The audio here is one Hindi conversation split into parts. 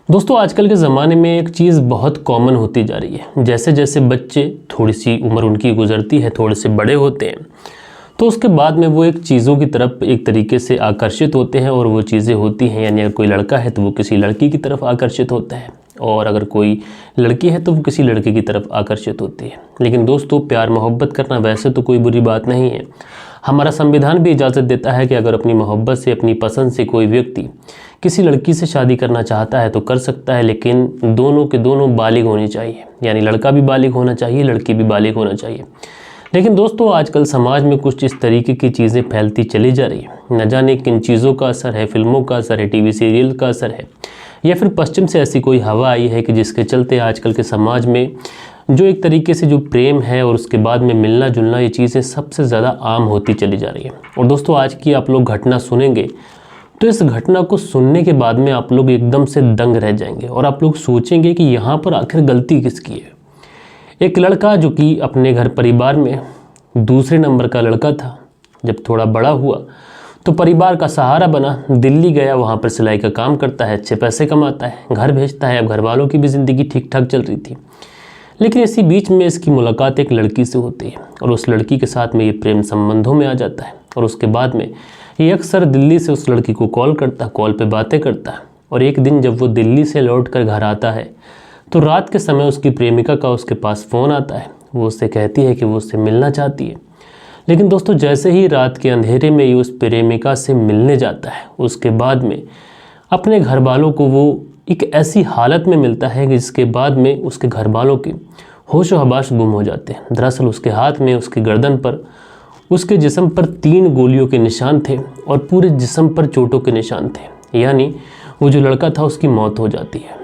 दोस्तों आजकल के ज़माने में एक चीज़ बहुत कॉमन होती जा रही है। जैसे जैसे बच्चे थोड़ी सी उम्र उनकी गुजरती है, थोड़े से बड़े होते हैं, तो उसके बाद में वो एक चीज़ों की तरफ एक तरीके से आकर्षित होते हैं और वो चीज़ें होती हैं। यानी अगर कोई लड़का है तो वो किसी लड़की की तरफ आकर्षित होता है, और अगर कोई लड़की है तो वो किसी लड़के की तरफ आकर्षित होती है। लेकिन दोस्तों, प्यार मोहब्बत करना वैसे तो कोई बुरी बात नहीं है। हमारा संविधान भी इजाज़त देता है कि अगर अपनी मोहब्बत से, अपनी पसंद से कोई व्यक्ति किसी लड़की से शादी करना चाहता है तो कर सकता है, लेकिन दोनों के दोनों बालिग होनी चाहिए। यानी लड़का भी बालिग होना चाहिए, लड़की भी बालिग होना चाहिए। लेकिन दोस्तों, आजकल समाज में कुछ इस तरीके की चीज़ें फैलती चली जा रही है। न जाने किन चीज़ों का असर है, फिल्मों का असर है, टीवी सीरियल का असर है, या फिर पश्चिम से ऐसी कोई हवा आई है कि जिसके चलते आजकल के समाज में जो एक तरीके से जो प्रेम है और उसके बाद में मिलना जुलना, ये चीज़ें सबसे ज़्यादा आम होती चली जा रही है। और दोस्तों, आज की आप लोग घटना सुनेंगे तो इस घटना को सुनने के बाद में आप लोग एकदम से दंग रह जाएंगे और आप लोग सोचेंगे कि यहाँ पर आखिर गलती किसकी है। एक लड़का जो कि अपने घर परिवार में दूसरे नंबर का लड़का था, जब थोड़ा बड़ा हुआ तो परिवार का सहारा बना, दिल्ली गया, वहाँ पर सिलाई का काम करता है, अच्छे पैसे कमाता है, घर भेजता है। अब घर वालों की भी ज़िंदगी ठीक ठाक चल रही थी। लेकिन इसी बीच में इसकी मुलाकात एक लड़की से होती है और उस लड़की के साथ में ये प्रेम संबंधों में आ जाता है। और उसके बाद में ये अक्सर दिल्ली से उस लड़की को कॉल करता है, कॉल पे बातें करता है। और एक दिन जब वो दिल्ली से लौट कर घर आता है तो रात के समय उसकी प्रेमिका का उसके पास फ़ोन आता है। वो उससे कहती है कि वो उससे मिलना चाहती है। लेकिन दोस्तों, जैसे ही रात के अंधेरे में ये उस प्रेमिका से मिलने जाता है, उसके बाद में अपने घर वालों को वो एक ऐसी हालत में मिलता है कि जिसके बाद में उसके घर वालों के होश व हवास गुम हो जाते हैं। दरअसल उसके हाथ में, उसकी गर्दन पर, उसके जिस्म पर 3 गोलियों के निशान थे और पूरे जिस्म पर चोटों के निशान थे। यानी वो जो लड़का था उसकी मौत हो जाती है।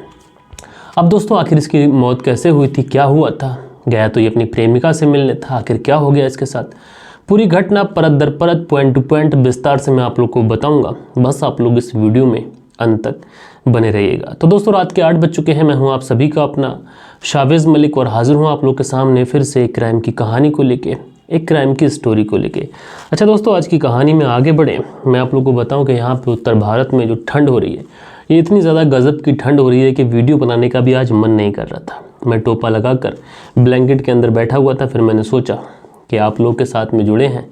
अब दोस्तों, आखिर इसकी मौत कैसे हुई थी, क्या हुआ था? गया तो ये अपनी प्रेमिका से मिलने था, आखिर क्या हो गया इसके साथ? पूरी घटना परत दर परत, पॉइंट टू पॉइंट विस्तार से मैं आप लोग को बताऊंगा। बस आप लोग इस वीडियो में अंत तक बने रहिएगा। तो दोस्तों, रात के 8 बज चुके हैं। मैं हूं आप सभी का अपना शावेज़ मलिक और हाजिर हूं आप लोग के सामने फिर से एक क्राइम की कहानी को लेके, एक क्राइम की स्टोरी को लेके। अच्छा दोस्तों, आज की कहानी में आगे बढ़े, मैं आप लोग को बताऊं कि यहाँ पे उत्तर भारत में जो ठंड हो रही है, ये इतनी ज़्यादा गज़ब की ठंड हो रही है कि वीडियो बनाने का भी आज मन नहीं कर रहा था। मैं टोपा लगाकर ब्लैंकेट के अंदर बैठा हुआ था। फिर मैंने सोचा कि आप लोग के साथ में जुड़े हैं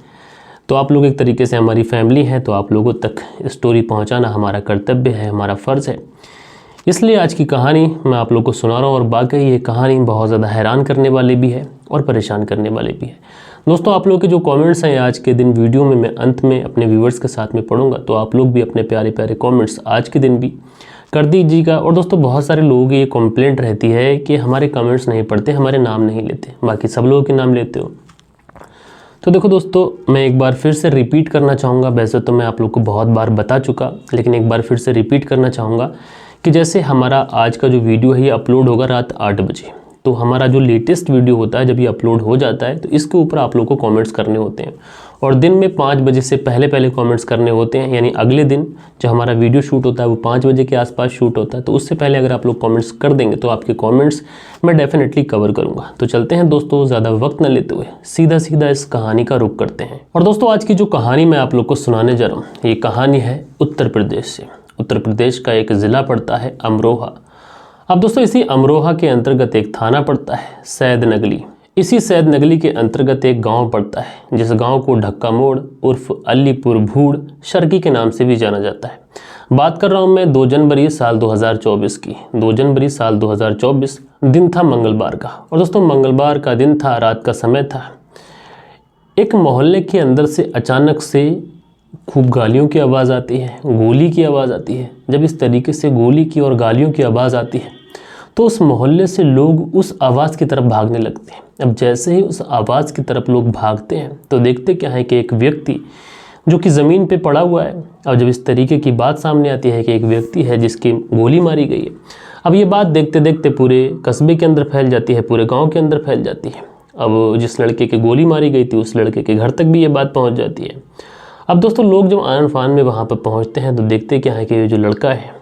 तो आप लोग एक तरीके से हमारी फैमिली हैं, तो आप लोगों तक स्टोरी पहुंचाना हमारा कर्तव्य है, हमारा फ़र्ज़ है। इसलिए आज की कहानी मैं आप लोग को सुना रहा हूँ। और बाकी ये कहानी बहुत ज़्यादा हैरान करने वाली भी है और परेशान करने वाली भी है। दोस्तों, आप लोग के जो कमेंट्स हैं आज के दिन वीडियो में मैं अंत में अपने व्यूवर्स के साथ में पढ़ूंगा, तो आप लोग भी अपने प्यारे प्यारे कमेंट्स आज के दिन भी कर दीजिएगा। और दोस्तों, बहुत सारे लोगों की ये कंप्लेंट रहती है कि हमारे कमेंट्स नहीं पढ़ते, हमारे नाम नहीं लेते, बाकी सब लोगों के नाम लेते हो। तो देखो दोस्तों, मैं एक बार फिर से रिपीट करना चाहूँगा। वैसे तो मैं आप लोग को बहुत बार बता चुका, लेकिन एक बार फिर से रिपीट करना चाहूँगा कि जैसे हमारा आज का जो वीडियो है ये अपलोड होगा रात 8 बजे। तो हमारा जो लेटेस्ट वीडियो होता है, जब ये अपलोड हो जाता है तो इसके ऊपर आप लोग को कमेंट्स करने होते हैं। और दिन में 5 बजे से पहले पहले कमेंट्स करने होते हैं। यानी अगले दिन जो हमारा वीडियो शूट होता है वो 5 बजे के आसपास शूट होता है। तो उससे पहले अगर आप लोग कमेंट्स कर देंगे तो आपके कमेंट्स मैं डेफिनेटली कवर करूँगा। तो चलते हैं दोस्तों, ज़्यादा वक्त न लेते हुए सीधा सीधा इस कहानी का रुख करते हैं। और दोस्तों, आज की जो कहानी मैं आप लोग को सुनाने जा रहा हूँ, ये कहानी है उत्तर प्रदेश से। उत्तर प्रदेश का एक ज़िला पड़ता है अमरोहा। अब दोस्तों, इसी अमरोहा के अंतर्गत एक थाना पड़ता है सैदनगली। इसी सैदनगली के अंतर्गत एक गांव पड़ता है जिस गांव को ढक्का मोड़ उर्फ अलीपुर भूड़ शर्की के नाम से भी जाना जाता है। बात कर रहा हूं मैं 2 जनवरी साल 2024 की। 2 जनवरी साल 2024 दिन था मंगलवार का। और दोस्तों, मंगलवार का दिन था, रात का समय था। एक मोहल्ले के अंदर से अचानक से खूब गालियों की आवाज़ आती है, गोली की आवाज़ आती है। जब इस तरीके से गोली की और गालियों की आवाज़ आती है तो उस मोहल्ले से लोग उस आवाज़ की तरफ भागने लगते हैं। अब जैसे ही उस आवाज़ की तरफ लोग भागते हैं तो देखते क्या है कि एक व्यक्ति जो कि ज़मीन पे पड़ा हुआ है। और जब इस तरीके की बात सामने आती है कि एक व्यक्ति है जिसकी गोली मारी गई है, अब ये बात देखते देखते पूरे कस्बे के अंदर फैल जाती है, पूरे गाँव के अंदर फैल जाती है। अब जिस लड़के की गोली मारी गई थी उस लड़के के घर तक भी ये बात पहुँच जाती है। अब दोस्तों, लोग जब आन फान में वहाँ पर पहुँचते हैं तो देखते क्या है कि ये जो लड़का है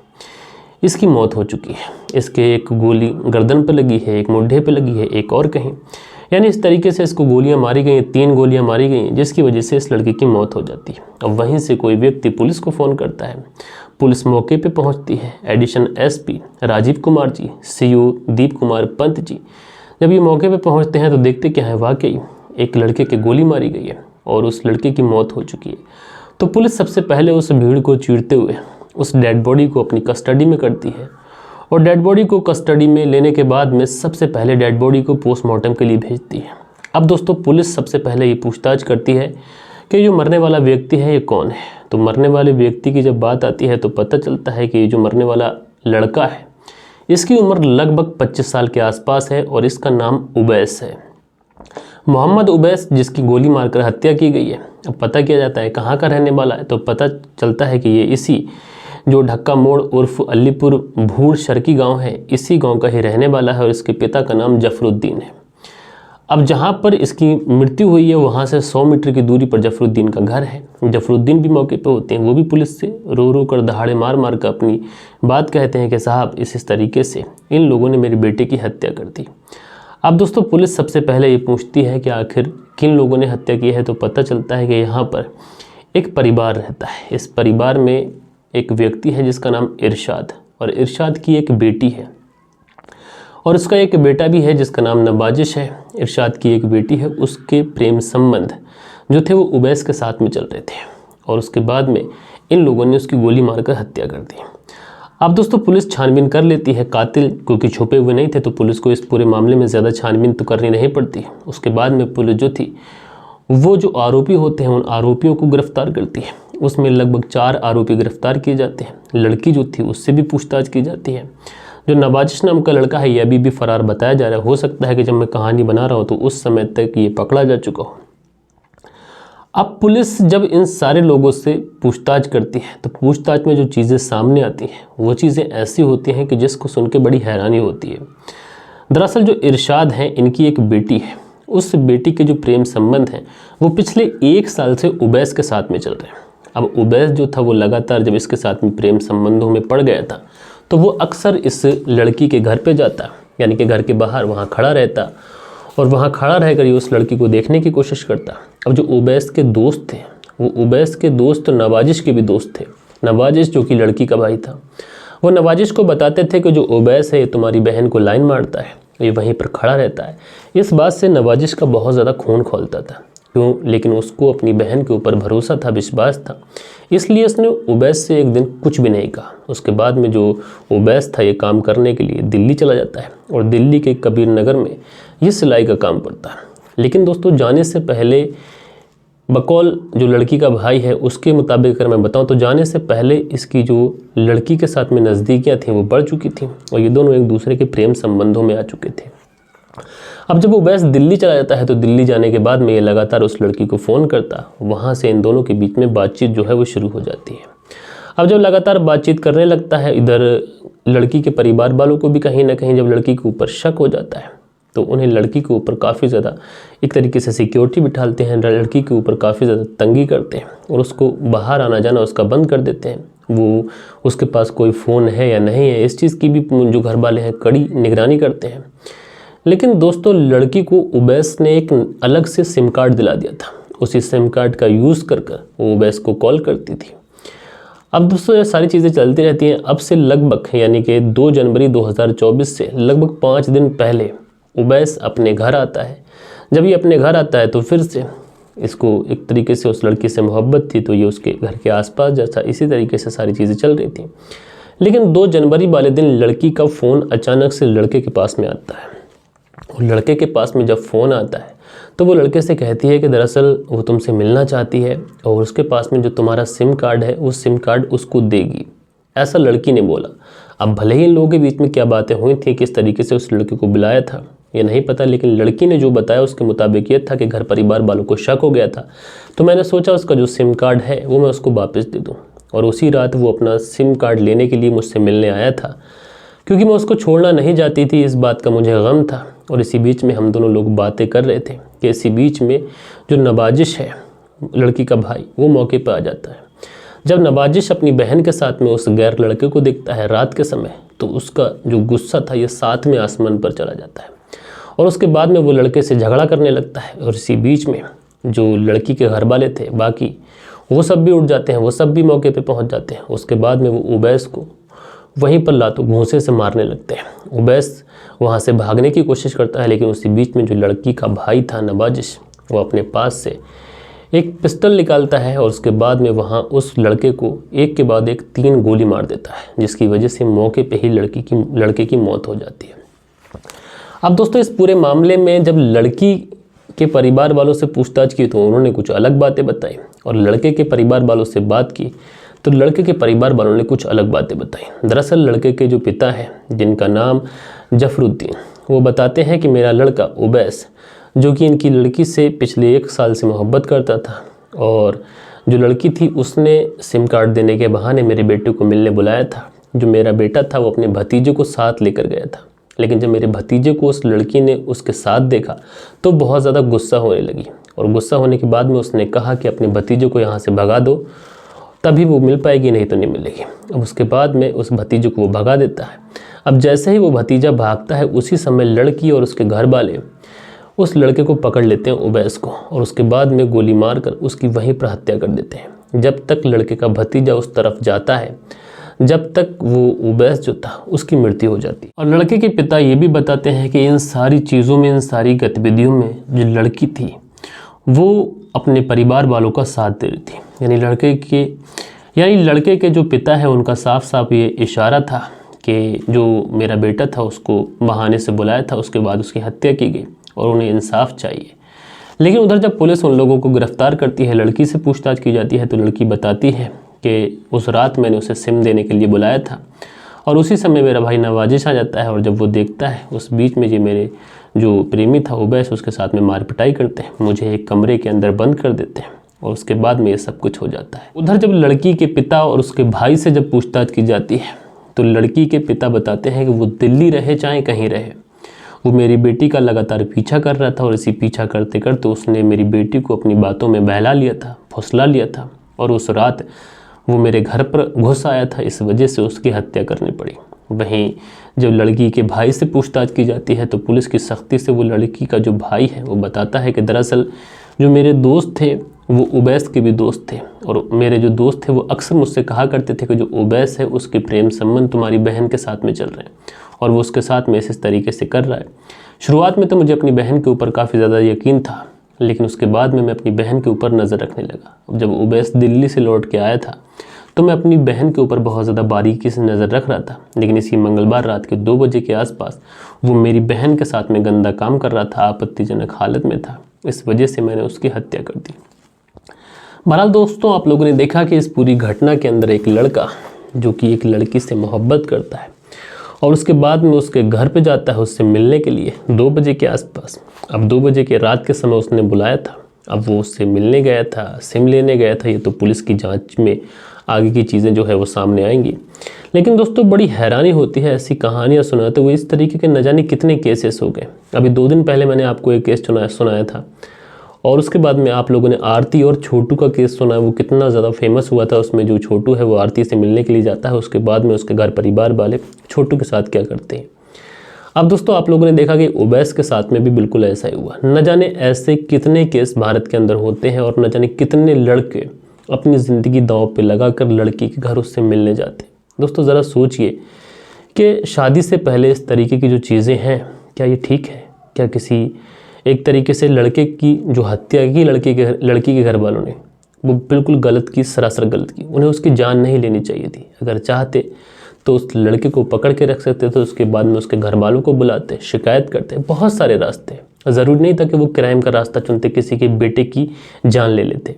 इसकी मौत हो चुकी है। इसके एक गोली गर्दन पे लगी है, एक मुंढे पे लगी है, एक और कहीं। यानी इस तरीके से इसको गोलियां मारी गई, 3 गोलियां मारी गई, जिसकी वजह से इस लड़के की मौत हो जाती है। अब वहीं से कोई व्यक्ति पुलिस को फ़ोन करता है। पुलिस मौके पे पहुंचती है। Additional SP Rajiv Kumar ji, CO Deep Kumar Pant ji जब ये मौके पे पहुंचते हैं तो देखते क्या है, वाकई एक लड़के की गोली मारी गई है और उस लड़के की मौत हो चुकी है। तो पुलिस सबसे पहले उस भीड़ को चीरते हुए उस डेड बॉडी को अपनी कस्टडी में करती है और डेड बॉडी को कस्टडी में लेने के बाद में सबसे पहले डेड बॉडी को पोस्टमार्टम के लिए भेजती है। अब दोस्तों पुलिस सबसे पहले ये पूछताछ करती है कि जो मरने वाला व्यक्ति है ये कौन है। तो मरने वाले व्यक्ति की जब बात आती है तो पता चलता है कि ये जो मरने वाला लड़का है इसकी उम्र लगभग 25 साल के आसपास है और इसका नाम उबैस है, मोहम्मद उबैस, जिसकी गोली मारकर हत्या की गई है। अब पता किया जाता है कहाँ का रहने वाला है, तो पता चलता है कि ये इसी जो ढक्का मोड़ उर्फ अलीपुर भूड़ शर्की गांव है, इसी गांव का ही रहने वाला है और इसके पिता का नाम जफरुद्दीन है। अब जहाँ पर इसकी मृत्यु हुई है वहाँ से 100 मीटर की दूरी पर जफरुद्दीन का घर है। जफरुद्दीन भी मौके पर होते हैं, वो भी पुलिस से रो रो कर दहाड़े मार मार कर अपनी बात कहते हैं कि साहब इस तरीके से इन लोगों ने मेरे बेटे की हत्या कर दी। अब दोस्तों पुलिस सबसे पहले ये पूछती है कि आखिर किन लोगों ने हत्या की है। तो पता चलता है कि यहाँ पर एक परिवार रहता है। इस परिवार में एक व्यक्ति है जिसका नाम इरशाद, और इरशाद की एक बेटी है और उसका एक बेटा भी है जिसका नाम नवाजिश है। इरशाद की एक बेटी है, उसके प्रेम संबंध जो थे वो उबैस के साथ में चल रहे थे और उसके बाद में इन लोगों ने उसकी गोली मारकर हत्या कर दी। अब दोस्तों पुलिस छानबीन कर लेती है। कातिल क्योंकि छुपे हुए नहीं थे तो पुलिस को इस पूरे मामले में ज़्यादा छानबीन तो करनी नहीं पड़ती। उसके बाद में पुलिस जो थी वो जो आरोपी होते हैं उन आरोपियों को गिरफ्तार करती है। उसमें लगभग 4 आरोपी गिरफ्तार किए जाते हैं। लड़की जो थी उससे भी पूछताछ की जाती है। जो नवाजिश नाम का लड़का है ये अभी भी फरार बताया जा रहा है। हो सकता है कि जब मैं कहानी बना रहा हूँ तो उस समय तक ये पकड़ा जा चुका हो। अब पुलिस जब इन सारे लोगों से पूछताछ करती है तो पूछताछ में जो चीज़ें सामने आती हैं वो चीज़ें ऐसी होती हैं कि जिसको सुन के बड़ी हैरानी होती है। दरअसल जो इरशाद हैं इनकी एक बेटी है, उस बेटी के जो प्रेम संबंध हैं वो पिछले 1 साल से उबैस के साथ में चल रहे हैं। अब उबैस जो था वो लगातार जब इसके साथ में प्रेम संबंधों में पड़ गया था तो वो अक्सर इस लड़की के घर पे जाता, यानी कि घर के बाहर वहाँ खड़ा रहता और वहाँ खड़ा रहकर ये उस लड़की को देखने की कोशिश करता। अब जो उबैस के दोस्त थे वो उबैस के दोस्त नवाजिश के भी दोस्त थे। नवाजिश जो कि लड़की का भाई था वो नवाजिश को बताते थे कि जो उबैस है ये तुम्हारी बहन को लाइन मारता है, ये वहीं पर खड़ा रहता है। इस बात से नवाजिश का बहुत ज़्यादा खून खौलता था। क्यों? लेकिन उसको अपनी बहन के ऊपर भरोसा था, विश्वास था, इसलिए उसने उबैस से एक दिन कुछ भी नहीं कहा। उसके बाद में जो उबैस था ये काम करने के लिए दिल्ली चला जाता है और दिल्ली के कबीर नगर में ये सिलाई का काम करता है। लेकिन दोस्तों जाने से पहले बकौल जो लड़की का भाई है उसके मुताबिक अगर मैं बताऊं तो जाने से पहले इसकी जो लड़की के साथ में नज़दीकियाँ थीं वो बढ़ चुकी थीं और ये दोनों एक दूसरे के प्रेम संबंधों में आ चुके थे। अब जब उबैस दिल्ली चला जाता है तो दिल्ली जाने के बाद में ये लगातार उस लड़की को फ़ोन करता, वहाँ से इन दोनों के बीच में बातचीत जो है वो शुरू हो जाती है। अब जब लगातार बातचीत करने लगता है, इधर लड़की के परिवार वालों को भी कहीं ना कहीं जब लड़की के ऊपर शक हो जाता है तो उन्हें लड़की के ऊपर काफ़ी ज़्यादा एक तरीके से सिक्योरिटी बिठाते हैं, लड़की के ऊपर काफ़ी ज़्यादा तंगी करते हैं और उसको बाहर आना जाना उसका बंद कर देते हैं। वो उसके पास कोई फ़ोन है या नहीं है इस चीज़ की भी जो घर वाले हैं कड़ी निगरानी करते हैं। लेकिन दोस्तों लड़की को उबैस ने एक अलग से सिम कार्ड दिला दिया था। उसी सिम कार्ड का यूज़ कर वो उबैस को कॉल करती थी। अब दोस्तों ये सारी चीज़ें चलती रहती हैं। अब से लगभग यानी कि 2 जनवरी 2024 से लगभग 5 दिन पहले उबैस अपने घर आता है। जब ये अपने घर आता है तो फिर से इसको एक तरीके से उस लड़की से मोहब्बत थी तो ये उसके घर के आसपास जैसा इसी तरीके से सारी चीज़ें चल रही थी। लेकिन 2 जनवरी वाले दिन लड़की का फ़ोन अचानक से लड़के के पास में आता है और लड़के के पास में जब फ़ोन आता है तो वो लड़के से कहती है कि दरअसल वो तुमसे मिलना चाहती है और उसके पास में जो तुम्हारा सिम कार्ड है वो सिम कार्ड उसको देगी, ऐसा लड़की ने बोला। अब भले ही इन लोगों के बीच में क्या बातें हुई थी, किस तरीके से उस लड़के को बुलाया था ये नहीं पता, लेकिन लड़की ने जो बताया उसके मुताबिक ये था कि घर परिवार वालों को शक हो गया था तो मैंने सोचा उसका जो सिम कार्ड है वो मैं उसको वापस दे दूँ। और उसी रात वो अपना सिम कार्ड लेने के लिए मुझसे मिलने आया था क्योंकि मैं उसको छोड़ना नहीं चाहती थी, इस बात का मुझे गम था। और इसी बीच में हम दोनों लोग बातें कर रहे थे कि इसी बीच में जो नवाजिश है लड़की का भाई वो मौके पर आ जाता है। जब नवाजिश अपनी बहन के साथ में उस गैर लड़के को देखता है रात के समय तो उसका जो गुस्सा था ये 7वें आसमान पर चला जाता है और उसके बाद में वो लड़के से झगड़ा करने लगता है। और इसी बीच में जो लड़की के घर वाले थे बाकी वो सब भी उठ जाते हैं, वो सब भी मौके पे पहुंच जाते हैं। उसके बाद में वो उबैस को वहीं पर लातों घूंसे से मारने लगते हैं। उबैस वहाँ से भागने की कोशिश करता है, लेकिन उसी बीच में जो लड़की का भाई था नवाजिश, वो अपने पास से एक पिस्टल निकालता है और उसके बाद में वहाँ उस लड़के को एक के बाद एक 3 गोली मार देता है, जिसकी वजह से मौके पे ही लड़के की मौत हो जाती है। अब दोस्तों, इस पूरे मामले में जब लड़की के परिवार वालों से पूछताछ की तो उन्होंने कुछ अलग बातें बताई, और लड़के के परिवार वालों से बात की तो लड़के के परिवार वालों ने कुछ अलग बातें बताई। दरअसल लड़के के जो पिता हैं, जिनका नाम जफरुद्दीन, वो बताते हैं कि मेरा लड़का उबैस, जो कि इनकी लड़की से पिछले 1 साल से मोहब्बत करता था, और जो लड़की थी उसने सिम कार्ड देने के बहाने मेरे बेटे को मिलने बुलाया था। जो मेरा बेटा था वो अपने भतीजे को साथ लेकर गया था, लेकिन जब मेरे भतीजे को उस लड़की ने उसके साथ देखा तो बहुत ज़्यादा गुस्सा होने लगी, और गुस्सा होने के बाद में उसने कहा कि अपने भतीजे को यहाँ से भगा दो, तभी वो मिल पाएगी, नहीं तो नहीं मिलेगी। अब उसके बाद में उस भतीजे को वो भगा देता है। अब जैसे ही वो भतीजा भागता है, उसी समय लड़की और उसके घर वाले उस लड़के को पकड़ लेते हैं, उबैस को, और उसके बाद में गोली मारकर उसकी वहीं पर हत्या कर देते हैं। जब तक लड़के का भतीजा उस तरफ जाता है, जब तक वो उबैस जो था उसकी मृत्यु हो जाती है। और लड़के के पिता ये भी बताते हैं कि इन सारी चीज़ों में, इन सारी गतिविधियों में जो लड़की थी वो अपने परिवार वालों का साथ दे रही थी। यानी लड़के के जो पिता है उनका साफ साफ ये इशारा था कि जो मेरा बेटा था उसको बहाने से बुलाया था, उसके बाद उसकी हत्या की गई और उन्हें इंसाफ चाहिए। लेकिन उधर जब पुलिस उन लोगों को गिरफ्तार करती है, लड़की से पूछताछ की जाती है, तो लड़की बताती है कि उस रात मैंने उसे सिम देने के लिए बुलाया था, और उसी समय मेरा भाई नवाजिश आ जाता है, और जब वो देखता है उस बीच में ये मेरे जो प्रेमी था उबैस, उसके साथ में मार पिटाई करते हैं, मुझे एक कमरे के अंदर बंद कर देते हैं, और उसके बाद में ये सब कुछ हो जाता है। उधर जब लड़की के पिता और उसके भाई से जब पूछताछ की जाती है, तो लड़की के पिता बताते हैं कि वो दिल्ली रहे चाहे कहीं रहे, वो मेरी बेटी का लगातार पीछा कर रहा था, और इसी पीछा करते करते उसने मेरी बेटी को अपनी बातों में बहला लिया था, फुसला लिया था, और उस रात वो मेरे घर पर घुस आया था, इस वजह से उसकी हत्या करनी पड़ी। वहीं जब लड़की के भाई से पूछताछ की जाती है, तो पुलिस की सख्ती से वो लड़की का जो भाई है वो बताता है कि दरअसल जो मेरे दोस्त थे वो उबैस के भी दोस्त थे, और मेरे जो दोस्त थे वो अक्सर मुझसे कहा करते थे कि जो उबैस है उसके प्रेम संबंध तुम्हारी बहन के साथ में चल रहे हैं, और वो उसके साथ में इस तरीके से कर रहा है। शुरुआत में तो मुझे अपनी बहन के ऊपर काफ़ी ज़्यादा यकीन था, लेकिन उसके बाद में मैं अपनी बहन के ऊपर नज़र रखने लगा। जब उबैस दिल्ली से लौट के आया था तो मैं अपनी बहन के ऊपर बहुत ज़्यादा बारीकी से नज़र रख रहा था, लेकिन इसी मंगलवार रात के 2 बजे के आसपास वो मेरी बहन के साथ में गंदा काम कर रहा था, आपत्तिजनक हालत में था, इस वजह से मैंने उसकी हत्या कर दी। बहरहाल दोस्तों, आप लोगों ने देखा कि इस पूरी घटना के अंदर एक लड़का जो कि एक लड़की से मोहब्बत करता है और उसके बाद में उसके घर पे जाता है उससे मिलने के लिए 2 बजे के आसपास। अब 2 बजे के रात के समय उसने बुलाया था, अब वो उससे मिलने गया था, सिम लेने गया था, ये तो पुलिस की जांच में आगे की चीज़ें जो है वो सामने आएंगी। लेकिन दोस्तों, बड़ी हैरानी होती है ऐसी कहानियाँ सुनाते हुए। इस तरीके के न जाने कितने केसेस हो गए। अभी 2 दिन पहले मैंने आपको एक केस सुनाया था, और उसके बाद में आप लोगों ने आरती और छोटू का केस सुना, वो कितना ज़्यादा फेमस हुआ था। उसमें जो छोटू है वो आरती से मिलने के लिए जाता है, उसके बाद में उसके घर परिवार वाले छोटू के साथ क्या करते हैं। अब दोस्तों, आप लोगों ने देखा कि उबैस के साथ में भी बिल्कुल ऐसा ही हुआ। न जाने ऐसे कितने केस भारत के अंदर होते हैं, और न जाने कितने लड़के अपनी ज़िंदगी दांव पे लगाकर लड़की के घर उससे मिलने जाते हैं। दोस्तों, ज़रा सोचिए कि शादी से पहले इस तरीके की जो चीज़ें हैं, क्या ये ठीक है? क्या किसी एक तरीके से लड़के की जो हत्या की लड़की के घर वालों ने, वो बिल्कुल गलत की, सरासर गलत की। उन्हें उसकी जान नहीं लेनी चाहिए थी। अगर चाहते तो उस लड़के को पकड़ के रख सकते थे, उसके बाद में उसके घर वालों को बुलाते, शिकायत करते। बहुत सारे रास्ते, ज़रूरी नहीं था कि वो क्राइम का रास्ता चुनते, किसी के बेटे की जान ले लेते।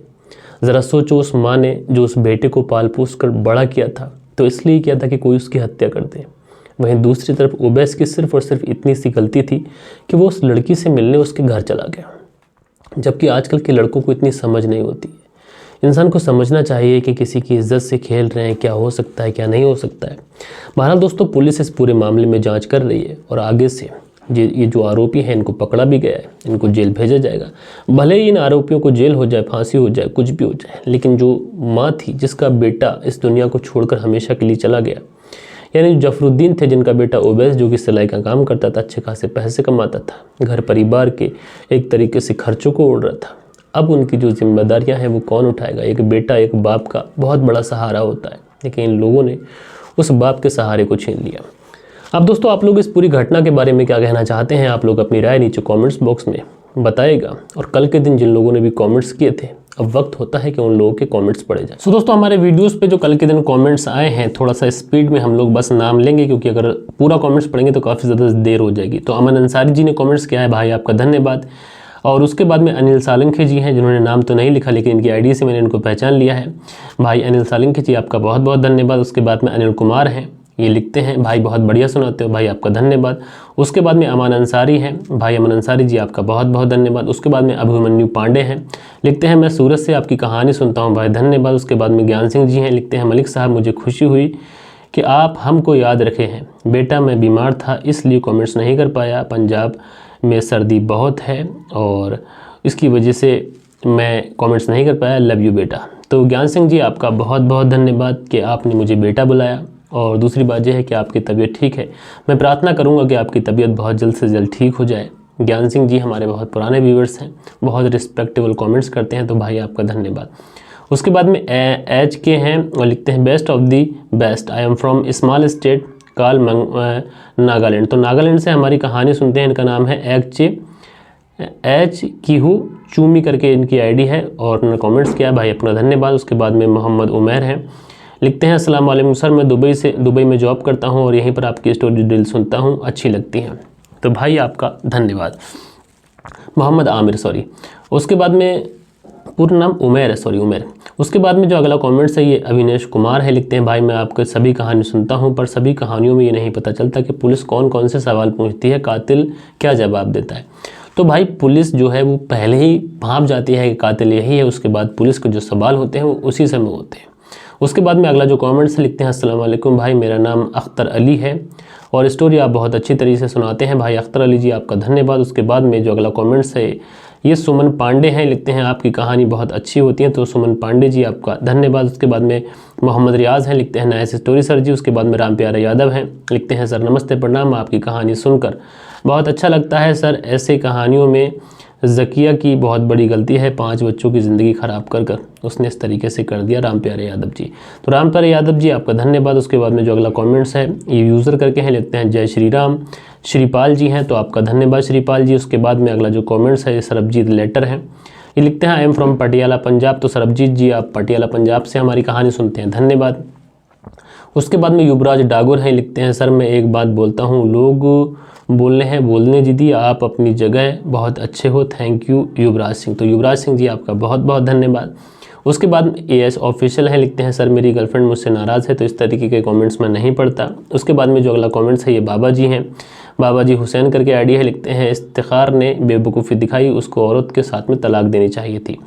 ज़रा सोचो, उस माँ ने जो उस बेटे को पाल पोस कर बड़ा किया था, तो इसलिए किया था कि कोई उसकी हत्या कर दे। वहीं दूसरी तरफ उबैस की सिर्फ और सिर्फ इतनी सी गलती थी कि वो उस लड़की से मिलने उसके घर चला गया। जबकि आजकल के लड़कों को इतनी समझ नहीं होती है। इंसान को समझना चाहिए कि किसी की इज्जत से खेल रहे हैं, क्या हो सकता है, क्या नहीं हो सकता है। बहरहाल दोस्तों, पुलिस इस पूरे मामले में जांच कर रही है, और आगे से ये जो आरोपी हैं इनको पकड़ा भी गया है, इनको जेल भेजा जाएगा। भले ही इन आरोपियों को जेल हो जाए, फांसी हो जाए, कुछ भी हो जाए, लेकिन जो माँ थी जिसका बेटा इस दुनिया को छोड़कर हमेशा के लिए चला गया, यानी जफरुद्दीन थे जिनका बेटा उबैस, जो कि सिलाई का काम करता था, अच्छे खासे पैसे कमाता था, घर परिवार के एक तरीके से खर्चों को उड़ रहा था, अब उनकी जो जिम्मेदारियां हैं वो कौन उठाएगा। एक बेटा एक बाप का बहुत बड़ा सहारा होता है, लेकिन इन लोगों ने उस बाप के सहारे को छीन लिया। अब दोस्तों आप लोग इस पूरी घटना के बारे में क्या कहना चाहते हैं, आप लोग अपनी राय नीचे कमेंट्स बॉक्स में बताइएगा। और कल के दिन जिन लोगों ने भी कमेंट्स किए थे, अब वक्त होता है कि उन लोगों के कमेंट्स पढ़े जाए। दोस्तों हमारे वीडियोस पे जो कल के दिन कमेंट्स आए हैं, थोड़ा सा स्पीड में हम लोग बस नाम लेंगे, क्योंकि अगर पूरा कमेंट्स पढ़ेंगे तो काफ़ी ज़्यादा देर हो जाएगी। तो अमन अंसारी जी ने कमेंट्स किया है, भाई आपका धन्यवाद। और उसके बाद में अनिल सालंखे जी हैं, जिन्होंने नाम तो नहीं लिखा लेकिन इनकी आईडी से मैंने इनको पहचान लिया है। भाई अनिल सालंखे जी आपका बहुत बहुत धन्यवाद। उसके बाद में अनिल कुमार हैं, ये लिखते हैं भाई बहुत बढ़िया सुनाते हो, भाई आपका धन्यवाद। उसके बाद में अमन अंसारी हैं, भाई अमन अंसारी जी आपका बहुत बहुत धन्यवाद। उसके बाद में अभिमन्यु पांडे हैं, लिखते हैं मैं सूरत से आपकी कहानी सुनता हूँ, भाई धन्यवाद। उसके बाद में ज्ञान सिंह जी हैं, लिखते हैं मलिक साहब मुझे खुशी हुई कि आप हमको याद रखे हैं, बेटा मैं बीमार था इसलिए कमेंट्स नहीं कर पाया, पंजाब में सर्दी बहुत है और इसकी वजह से मैं कमेंट्स नहीं कर पाया, लव यू बेटा। तो ज्ञान सिंह जी आपका बहुत बहुत धन्यवाद कि आपने मुझे बेटा बुलाया। और दूसरी बात यह है कि आपकी तबीयत ठीक है, मैं प्रार्थना करूंगा कि आपकी तबीयत बहुत जल्द से जल्द ठीक हो जाए। ज्ञान सिंह जी हमारे बहुत पुराने व्यूअर्स हैं, बहुत रिस्पेक्टेबल कमेंट्स करते हैं, तो भाई आपका धन्यवाद। उसके बाद में एच के हैं और लिखते हैं best of the best, I am from small state काल नागालैंड। तो नागालैंड से हमारी कहानी सुनते हैं, इनका नाम है एच कीहू चूमी करके इनकी आईडी है और उन्होंने कमेंट्स किया, भाई अपना धन्यवाद। उसके बाद में मोहम्मद उमैर हैं, लिखते हैं अस्सलाम वालेकुम सर, मैं दुबई में जॉब करता हूं और यहीं पर आपकी स्टोरी डिटेल सुनता हूं, अच्छी लगती हैं। तो भाई आपका धन्यवाद। मोहम्मद आमिर सॉरी। उसके बाद में पूरा नाम उमैर है, सॉरी उमैर। उसके बाद में जो अगला कमेंट्स है ये अविनेश कुमार है, लिखते हैं भाई मैं आपके सभी कहानी सुनता हूं, पर सभी कहानियों में ये नहीं पता चलता कि पुलिस कौन कौन से सवाल पूछती है, कातिल क्या जवाब देता है। तो भाई पुलिस जो है वो पहले ही भांप जाती है कि कातिल यही है, उसके बाद पुलिस के जो सवाल होते हैं वो उसी समय होते हैं। उसके बाद में अगला जो कमेंट्स लिखते हैं अस्सलाम वालेकुम भाई, मेरा नाम अख्तर अली है और स्टोरी आप बहुत अच्छी तरीके से सुनाते हैं, भाई अख्तर अली जी आपका धन्यवाद। उसके बाद में जो अगला कमेंट्स है ये सुमन पांडे हैं, लिखते हैं आपकी कहानी बहुत अच्छी होती है, तो सुमन पांडे जी आपका धन्यवाद। उसके बाद में मोहम्मद रियाज हैं, लिखते हैं नाइस स्टोरी सर जी। उसके बाद में राम प्यारा यादव हैं, लिखते हैं सर नमस्ते प्रणाम, आपकी कहानी सुनकर बहुत अच्छा लगता है सर, ऐसे कहानियों में ज़किया की बहुत बड़ी गलती है, 5 बच्चों की ज़िंदगी ख़राब कर उसने इस तरीके से कर दिया, राम प्यारे यादव जी। तो राम प्यारे यादव जी आपका धन्यवाद। उसके बाद में जो अगला कमेंट्स है ये यूज़र करके हैं, लिखते हैं जय श्री राम, श्रीपाल जी हैं, तो आपका धन्यवाद श्रीपाल जी। उसके बाद में अगला जो कमेंट्स है ये सरबजीत लेटर है, ये लिखते हैं I am from Patiala Punjab, तो सरबजीत जी आप पटियाला पंजाब से हमारी कहानी सुनते हैं, धन्यवाद। उसके बाद में युवराज डागुर हैं, लिखते हैं सर मैं एक बात बोलता हूँ, लोग बोलने दीदी आप अपनी जगह बहुत अच्छे हो, थैंक यू युवराज सिंह। तो युवराज सिंह जी आपका बहुत बहुत धन्यवाद। उसके बाद AS ऑफिशियल है, लिखते हैं सर मेरी गर्लफ्रेंड मुझसे नाराज़ है, तो इस तरीके के कमेंट्स मैं नहीं पढ़ता। उसके बाद में जो अगला कमेंट्स है ये बाबा जी हैं, बाबा जी हुसैन करके आईडी है, लिखते हैं इफ्तिखार ने बेवकूफ़ी दिखाई, उसको औरत के साथ में तलाक देनी चाहिए थी।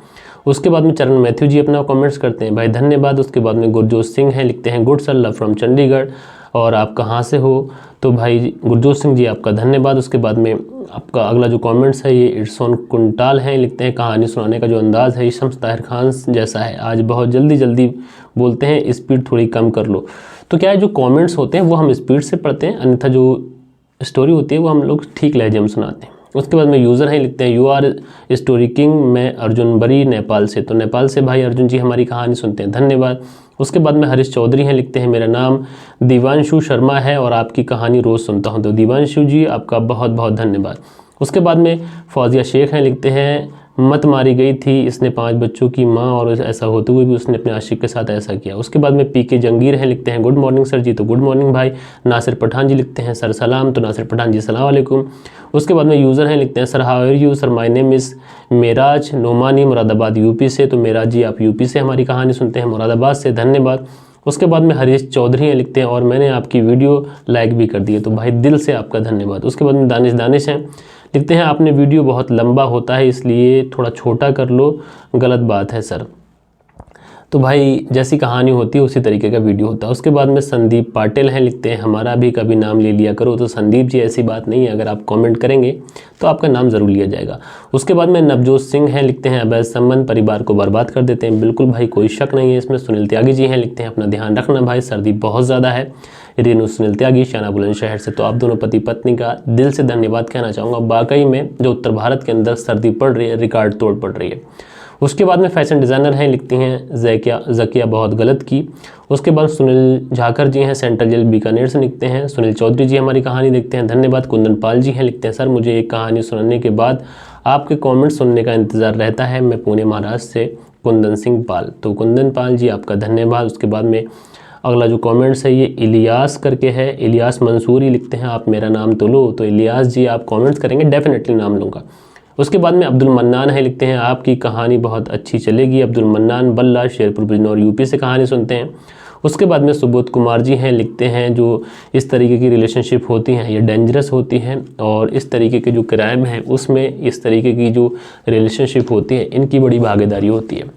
उसके बाद में चरण मैथ्यू जी अपना कमेंट्स करते हैं, भाई धन्यवाद। उसके बाद में गुरजोत सिंह हैं, लिखते हैं good sir love from Chandigarh और आप कहाँ से हो, तो भाई गुरजोत सिंह जी आपका धन्यवाद। उसके बाद में आपका अगला जो कमेंट्स है ये इरसोन कुंटाल हैं, लिखते हैं कहानी सुनाने का जो अंदाज़ है ये शम्स ताहिर खान जैसा है, आज बहुत जल्दी बोलते हैं, स्पीड थोड़ी कम कर लो। तो क्या है जो कमेंट्स होते हैं वो हम स्पीड से पढ़ते हैं, अन्यथा जो स्टोरी होती है वो हम लोग ठीक लहजे में सुनाते हैं। उसके बाद में यूज़र हैं, लिखते हैं यू आर स्टोरी किंग, मैं अर्जुन बरी नेपाल से, तो नेपाल से भाई अर्जुन जी हमारी कहानी सुनते हैं, धन्यवाद। उसके बाद में हरीश चौधरी हैं, लिखते हैं मेरा नाम दिवांशु शर्मा है और आपकी कहानी रोज़ सुनता हूं, तो दिवांशु जी आपका बहुत बहुत धन्यवाद। उसके बाद में फौजिया शेख हैं, लिखते हैं मत मारी गई थी, इसने 5 बच्चों की माँ और ऐसा होते हुए भी उसने अपने आशिक के साथ ऐसा किया। उसके बाद में PK जंगीर हैं, लिखते हैं गुड मॉर्निंग सर जी, तो गुड मॉर्निंग भाई। नासिर पठान जी लिखते हैं सर सलाम, तो नासिर पठान जी सलाम वालेकुम। उसके बाद में यूज़र हैं, लिखते हैं sir how are you sir, my name is Meraj Nomani, Moradabad UP से, तो मेराज जी आप UP से हमारी कहानी सुनते हैं, मुरादाबाद से, धन्यवाद। उसके बाद में हरीश चौधरी हैं, लिखते हैं और मैंने आपकी वीडियो लाइक भी कर दी है, तो भाई दिल से आपका धन्यवाद। उसके बाद में दानिश हैं, लिखते हैं आपने वीडियो बहुत लंबा होता है इसलिए थोड़ा छोटा कर लो, गलत बात है सर। तो भाई जैसी कहानी होती है उसी तरीके का वीडियो होता है। उसके बाद में संदीप पाटिल हैं, लिखते हैं हमारा भी कभी नाम ले लिया करो, तो संदीप जी ऐसी बात नहीं है, अगर आप कमेंट करेंगे तो आपका नाम ज़रूर लिया जाएगा। उसके बाद में नवजोत सिंह हैं, लिखते हैं अवैध संबंध परिवार को बर्बाद कर देते हैं, बिल्कुल भाई कोई शक नहीं है इसमें। सुनील त्यागी जी हैं, लिखते हैं अपना ध्यान रखना भाई, सर्दी बहुत ज़्यादा है। रेनू सुनील त्यागी शाना बुलंदशहर से, तो आप दोनों पति पत्नी का दिल से धन्यवाद कहना चाहूँगा। वाकई में जो उत्तर भारत के अंदर सर्दी पड़ रही है रिकॉर्ड तोड़ पड़ रही है। उसके बाद में फैशन डिज़ाइनर हैं, लिखती हैं ज़किया बहुत गलत की। उसके बाद सुनील झाकर जी हैं, सेंट्रल जेल बीकानेर से लिखते हैं। सुनील चौधरी जी हमारी कहानी देखते हैं, धन्यवाद। कुंदन पाल जी हैं, लिखते हैं सर मुझे एक कहानी सुनाने के बाद आपके कमेंट सुनने का इंतज़ार रहता है, मैं पुणे महाराष्ट्र से कुंदन सिंह पाल। तो कुंदन पाल जी आपका धन्यवाद। उसके बाद में अगला जो कमेंट्स है ये इलियास करके है, इलियास मंसूरी लिखते हैं आप मेरा नाम तो लो। तो इलियास जी आप कमेंट्स करेंगे डेफिनेटली नाम लूँगा। उसके बाद में अब्दुल मन्नान है, लिखते हैं आपकी कहानी बहुत अच्छी चलेगी। अब्दुल मन्नान बल्ला शेरपुर बिजनौर यूपी से कहानी सुनते हैं। उसके बाद में सुबोध कुमार जी हैं, लिखते हैं जो इस तरीके की रिलेशनशिप होती हैं ये डेंजरस होती हैं और इस तरीके के जो क्राइम है उसमें इस तरीके की जो रिलेशनशिप होती है इनकी बड़ी भागीदारी होती है।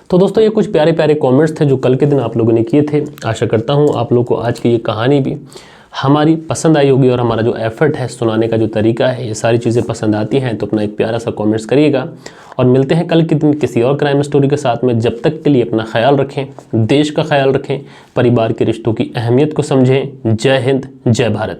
तो दोस्तों ये कुछ प्यारे प्यारे कमेंट्स थे जो कल के दिन आप लोगों ने किए थे। आशा करता हूँ आप लोगों को आज की ये कहानी भी हमारी पसंद आई होगी और हमारा जो एफर्ट है सुनाने का जो तरीका है ये सारी चीज़ें पसंद आती हैं। तो अपना एक प्यारा सा कमेंट्स करिएगा और मिलते हैं कल के दिन किसी और क्राइम स्टोरी के साथ में। जब तक के लिए अपना ख्याल रखें, देश का ख्याल रखें, परिवार के रिश्तों की अहमियत को समझें। जय हिंद, जय भारत।